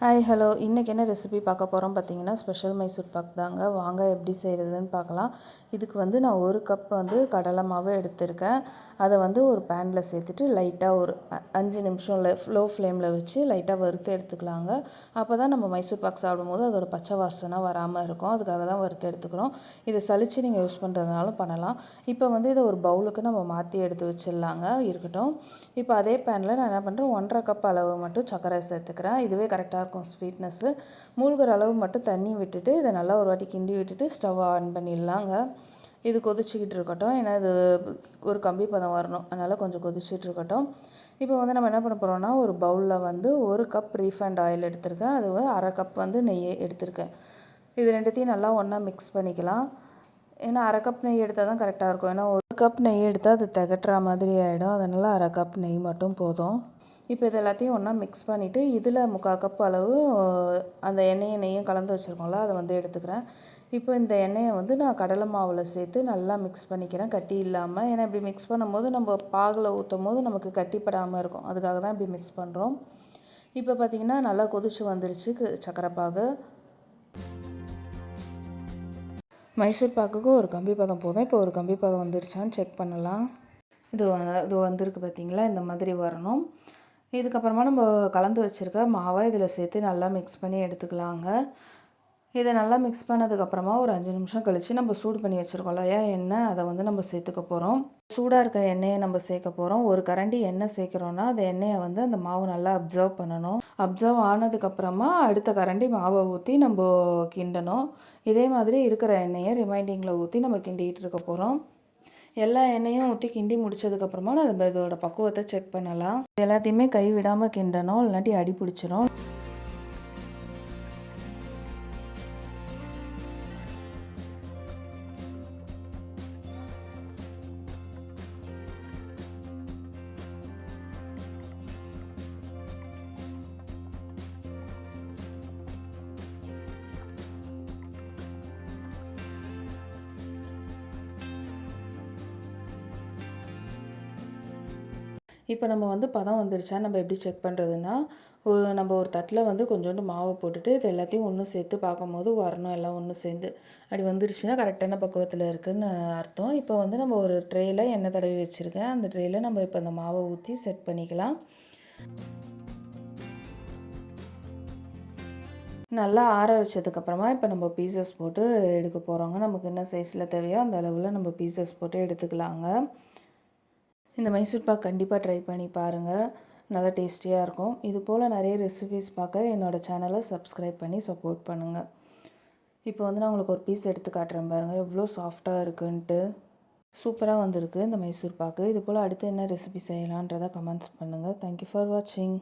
Hi hello இன்றைக்கி என்ன recipe பார்க்க போகிறோம் பார்த்தீங்கன்னா ஸ்பெஷல் மைசூர் பாக் தாங்க. வாங்க எப்படி செய்கிறதுன்னு பார்க்கலாம். இதுக்கு வந்து நான் 1 கப் வந்து கடலை மாவு எடுத்திருக்கேன். அதை வந்து ஒரு பேனில் சேர்த்துட்டு லைட்டாக ஒரு 5 நிமிஷம் லோ ஃப்ளேமில் வச்சு லைட்டாக வறுத்து எடுத்துக்கலாங்க. அப்போ தான் நம்ம மைசூர் பாக் சாப்பிடும்போது அதோட பச்சை வாசனை வராமல் இருக்கும். அதுக்காக தான் வறுத்து எடுத்துக்கிறோம். இதை சலித்து நீங்கள் யூஸ் பண்ணுறதுனாலும் பண்ணலாம். இப்போ வந்து இதை ஒரு பவுலுக்கு நம்ம மாற்றி எடுத்து வச்சிடலாங்க. இருக்கட்டும். இப்போ அதே பேனில் நான் என்ன பண்ணுறேன், 1.5 கப் அளவு மட்டும் சர்க்கரை சேர்த்துக்கிறேன். இதுவே கரெக்டாக இருக்கும் ஸ்வீட்னஸ்ஸு. மூழ்கிற அளவு மட்டும் தண்ணி விட்டுட்டு இதை நல்லா ஒரு வாட்டி கிண்டி விட்டுட்டு ஸ்டவ் ஆன் பண்ணிடலாங்க. இது கொதிச்சிக்கிட்டு இருக்கட்டும். ஏன்னா இது ஒரு கம்பி பதம் வரணும், அதனால் கொஞ்சம் கொதிச்சிட்டு இருக்கட்டும். இப்போ வந்து நம்ம என்ன பண்ண போகிறோம்னா, ஒரு பவுலில் வந்து 1 கப் ரீஃபைண்ட் ஆயில் எடுத்திருக்கேன். அது 1/2 கப் வந்து நெய் எடுத்திருக்கேன். இது ரெண்டுத்தையும் நல்லா ஒன்றா மிக்ஸ் பண்ணிக்கலாம். ஏன்னா 1/2 கப் நெய் எடுத்தால் தான் கரெக்டாக இருக்கும். ஏன்னா 1 கப் நெய் எடுத்தால் அது திகட்டுற மாதிரி ஆகிடும். அதனால் 1/2 கப் நெய் மட்டும் போதும். இப்போ இது எல்லாத்தையும் ஒன்றா மிக்ஸ் பண்ணிவிட்டு இதில் 3/4 கப் அளவு அந்த நெய்யும் கலந்து வச்சுருக்கோம்ல, அதை வந்து எடுத்துக்கிறேன். இப்போ இந்த எண்ணெயை வந்து நான் கடலை மாவில் சேர்த்து நல்லா மிக்ஸ் பண்ணிக்கிறேன், கட்டி இல்லாமல். ஏன்னா இப்படி மிக்ஸ் பண்ணும்போது நம்ம பாகில் ஊற்றும் போது நமக்கு கட்டிப்படாமல் இருக்கும். அதுக்காக தான் இப்படி மிக்ஸ் பண்ணுறோம். இப்போ பார்த்திங்கன்னா நல்லா கொதிச்சு வந்துருச்சு சக்கரை பாகு. மைசூர் பாக்குக்கு ஒரு கம்பி பதம் போதும். இப்போ ஒரு கம்பி பதம் வந்துருச்சான்னு செக் பண்ணலாம். இது வந்திருக்கு பார்த்திங்களா, இந்த மாதிரி வரணும். இதுக்கப்புறமா நம்ம கலந்து வச்சுருக்க மாவை இதில் சேர்த்து நல்லா மிக்ஸ் பண்ணி எடுத்துக்கலாங்க. இதை நல்லா மிக்ஸ் பண்ணதுக்கப்புறமா ஒரு 5 நிமிஷம் கழித்து நம்ம சூடு பண்ணி வச்சுருக்கோம் இல்லையா எண்ணெய், அதை வந்து நம்ம சேர்த்துக்க போகிறோம். சூடாக இருக்க எண்ணெயை நம்ம சேர்க்க போகிறோம். ஒரு கரண்டி எண்ணெய் சேர்க்குறோன்னா அந்த எண்ணெயை வந்து அந்த மாவு நல்லா அப்சர்வ் பண்ணணும். அப்சர்வ் ஆனதுக்கப்புறமா அடுத்த கரண்டி மாவை ஊற்றி நம்ம கிண்டணும். இதே மாதிரி இருக்கிற எண்ணெயை ரிமைண்டிங்கில் ஊற்றி நம்ம கிண்டிகிட்டு இருக்க போகிறோம். எல்லா எண்ணெயும் ஊற்றி கிண்டி முடித்ததுக்கப்புறமா நம்ம இதோட பக்குவத்தை செக் பண்ணலாம். எல்லாத்தையுமே கை விடாமல் கிண்டணும், இல்லாட்டி அடி பிடிச்சிரும். இப்போ நம்ம வந்து பதம் வந்துருச்சா நம்ம எப்படி செக் பண்ணுறதுன்னா, நம்ம ஒரு தட்டில் வந்து கொஞ்சோண்டு மாவை போட்டுட்டு இது எல்லாத்தையும் ஒன்று சேர்த்து பார்க்கும்போது வரணும், எல்லாம் ஒன்று சேர்ந்து. அப்படி வந்துருச்சுன்னா கரெக்டான பக்குவத்தில் இருக்குதுன்னு அர்த்தம். இப்போ வந்து நம்ம ஒரு ட்ரேயில் எண்ணெய் தடவி வச்சுருக்கேன். அந்த ட்ரேயில் நம்ம இப்போ அந்த மாவை ஊற்றி செட் பண்ணிக்கலாம். நல்லா ஆற வச்சதுக்கப்புறமா இப்போ நம்ம பீசஸ் போட்டு எடுக்க போகிறோங்க. நமக்கு என்ன சைஸில் தேவையோ அந்த அளவில் நம்ம பீசஸ் போட்டு எடுத்துக்கலாங்க. இந்த மைசூர் பாக் கண்டிப்பாக ட்ரை பண்ணி பாருங்கள், நல்லா டேஸ்டியாக இருக்கும். இது போல் நிறைய ரெசிபீஸ் பார்க்க என்னோடய சேனலை சப்ஸ்கிரைப் பண்ணி சப்போர்ட் பண்ணுங்கள். இப்போ வந்து நான் உங்களுக்கு ஒரு பீஸ் எடுத்து காட்டுறேன் பாருங்கள், எவ்வளோ சாஃப்டாக இருக்குன்ட்டு. சூப்பராக வந்திருக்கு இந்த மைசூர் பாக்கு. இது போல் அடுத்து என்ன ரெசிபி செய்யலான்றதை கமெண்ட்ஸ் பண்ணுங்கள். தேங்க்யூ ஃபார் வாட்சிங்.